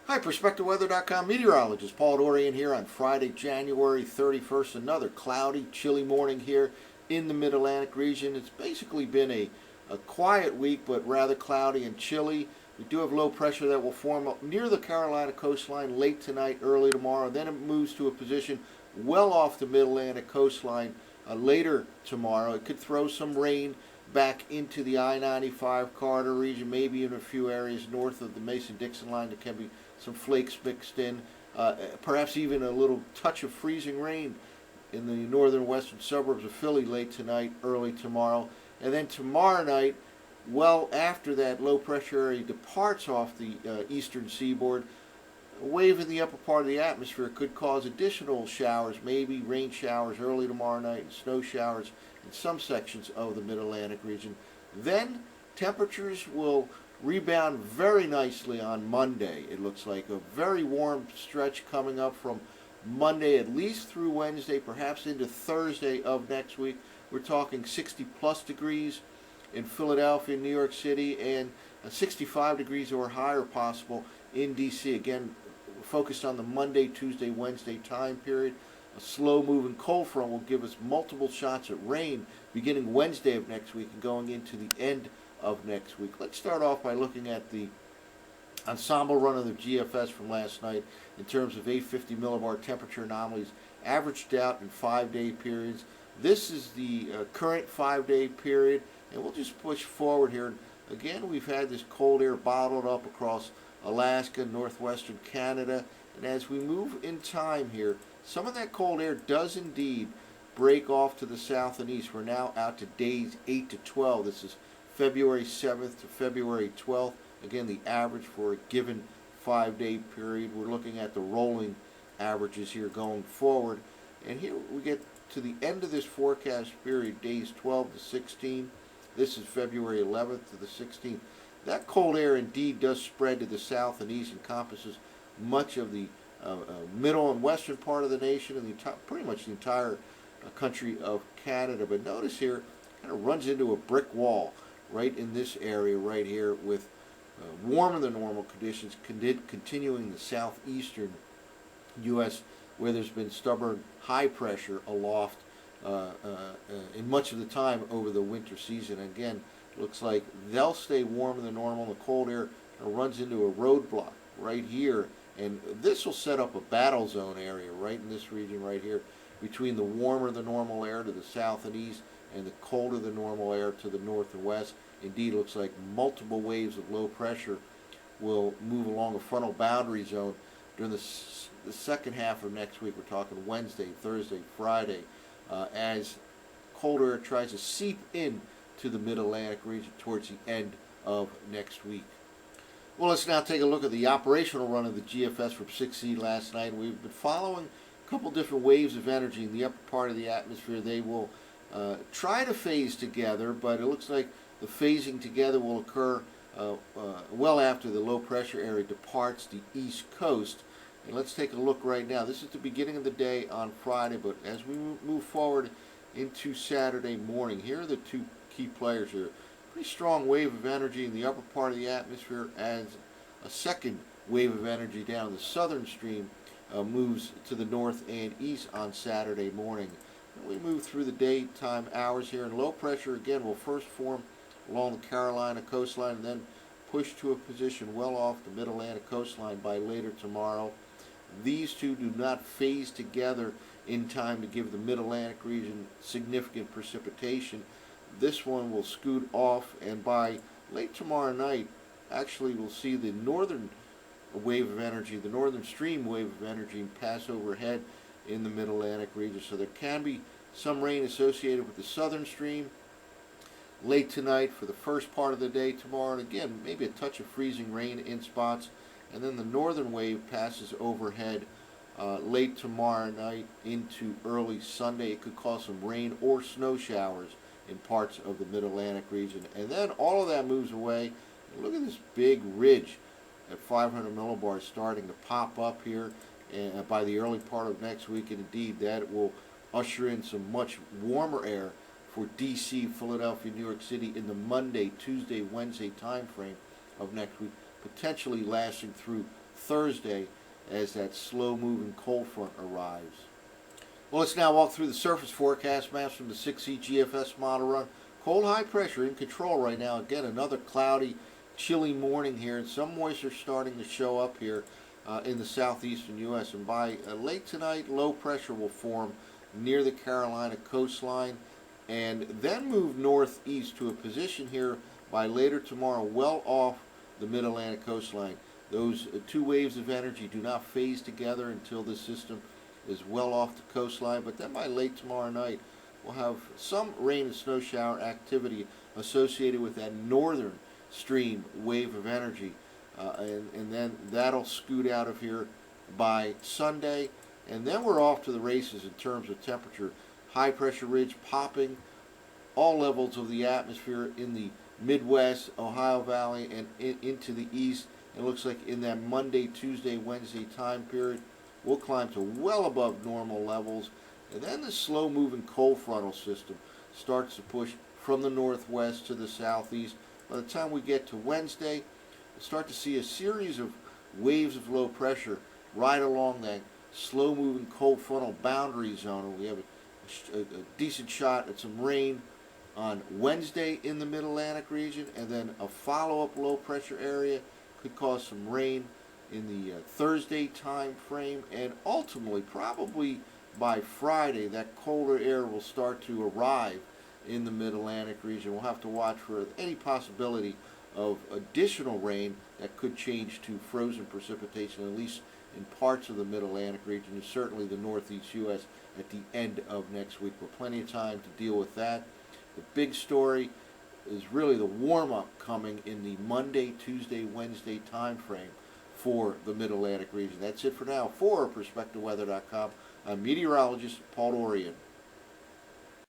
Hi, PerspectaWeather.com meteorologist Paul Dorian here on Friday, January 31st. Another cloudy, chilly morning here in the Mid-Atlantic region. It's basically been a quiet week, but rather cloudy and chilly. We do have low pressure that will form up near the Carolina coastline late tonight, early tomorrow. Then it moves to a position well off the Mid-Atlantic coastline later tomorrow. It could throw some rain back into the I-95 corridor region, maybe in a few areas north of the Mason-Dixon line. There can be some flakes mixed in, perhaps even a little touch of freezing rain in the northern western suburbs of Philly late tonight, early tomorrow. And then tomorrow night, well after that low pressure area departs off the eastern seaboard, a wave in the upper part of the atmosphere could cause additional showers, maybe rain showers early tomorrow night and snow showers in some sections of the Mid-Atlantic region. Then temperatures will rebound very nicely on Monday. It looks like a very warm stretch coming up from Monday at least through Wednesday, perhaps into Thursday of next week. We're talking 60 plus degrees in Philadelphia, New York City, and 65 degrees or higher possible in DC. Again, focused on the Monday, Tuesday, Wednesday time period. A slow-moving cold front will give us multiple shots at rain beginning Wednesday of next week and going into the end of next week. Let's start off by looking at the ensemble run of the GFS from last night in terms of 850 millibar temperature anomalies averaged out in 5-day periods. This is the current 5-day period, and we'll just push forward here. Again, we've had this cold air bottled up across Alaska, northwestern Canada, and as we move in time here, some of that cold air does indeed break off to the south and east. We're now out to days 8 to 12. This is February 7th to February 12th. Again, the average for a given 5-day period. We're looking at the rolling averages here going forward. And here we get to the end of this forecast period, days 12 to 16. This is February 11th to the 16th. That cold air indeed does spread to the south and east, encompasses much of the middle and western part of the nation and pretty much the entire country of Canada. But notice here, kind of runs into a brick wall right in this area right here with warmer than normal conditions continuing the southeastern U.S. where there's been stubborn high pressure aloft in much of the time over the winter season. Again, looks like they'll stay warmer than normal. The cold air runs into a roadblock right here, and this will set up a battle zone area right in this region right here between the warmer than normal air to the south and east and the colder than normal air to the north and west. Indeed, looks like multiple waves of low pressure will move along a frontal boundary zone during the second half of next week. We're talking Wednesday, Thursday, Friday, as colder air tries to seep in to the Mid-Atlantic region towards the end of next week. Well, let's now take a look at the operational run of the GFS from 6C last night. We've been following a couple different waves of energy in the upper part of the atmosphere. They will try to phase together, but it looks like the phasing together will occur well after the low pressure area departs the east coast. And let's take a look right now. This is the beginning of the day on Friday, but as we move forward into Saturday morning, here are the two key players here. Pretty strong wave of energy in the upper part of the atmosphere as a second wave of energy down the southern stream moves to the north and east on Saturday morning. And we move through the daytime hours here, and low pressure again will first form along the Carolina coastline and then push to a position well off the Mid-Atlantic coastline by later tomorrow. These two do not phase together in time to give the Mid-Atlantic region significant precipitation. This one will scoot off, and by late tomorrow night, actually we'll see the northern wave of energy, the northern stream wave of energy pass overhead in the Mid-Atlantic region. So there can be some rain associated with the southern stream late tonight for the first part of the day tomorrow, and again maybe a touch of freezing rain in spots, and then the northern wave passes overhead late tomorrow night into early Sunday. It could cause some rain or snow showers in parts of the Mid-Atlantic region, and then all of that moves away. And look at this big ridge at 500 millibars starting to pop up here by the early part of next week, and indeed that will usher in some much warmer air for DC, Philadelphia, New York City in the Monday, Tuesday, Wednesday time frame of next week, potentially lasting through Thursday as that slow-moving cold front arrives. Well, let's now walk through the surface forecast maps from the 6E GFS model run. Cold high pressure in control right now. Again, another cloudy, chilly morning here, and some moisture starting to show up here in the southeastern U.S. And by late tonight, low pressure will form near the Carolina coastline and then move northeast to a position here by later tomorrow, well off the mid-Atlantic coastline. Those two waves of energy do not phase together until this system is well off the coastline, but then by late tomorrow night, we'll have some rain and snow shower activity associated with that northern stream wave of energy. And then that'll scoot out of here by Sunday, and then we're off to the races in terms of temperature. High pressure ridge popping all levels of the atmosphere in the Midwest, Ohio Valley, and into the east. It looks like in that Monday, Tuesday, Wednesday time period, we'll climb to well above normal levels. And then the slow-moving cold frontal system starts to push from the northwest to the southeast. By the time we get to Wednesday, we'll start to see a series of waves of low pressure right along that slow-moving cold frontal boundary zone. We have a decent shot at some rain on Wednesday in the Mid-Atlantic region, and then a follow-up low-pressure area could cause some rain in the Thursday time frame, and ultimately, probably by Friday, that colder air will start to arrive in the Mid-Atlantic region. We'll have to watch for any possibility of additional rain that could change to frozen precipitation, at least in parts of the Mid-Atlantic region, and certainly the northeast U.S. at the end of next week. But plenty of time to deal with that. The big story is really the warm-up coming in the Monday, Tuesday, Wednesday time frame for the Mid-Atlantic region. That's it for now. For PerspectaWeather.com, I'm meteorologist Paul Dorian.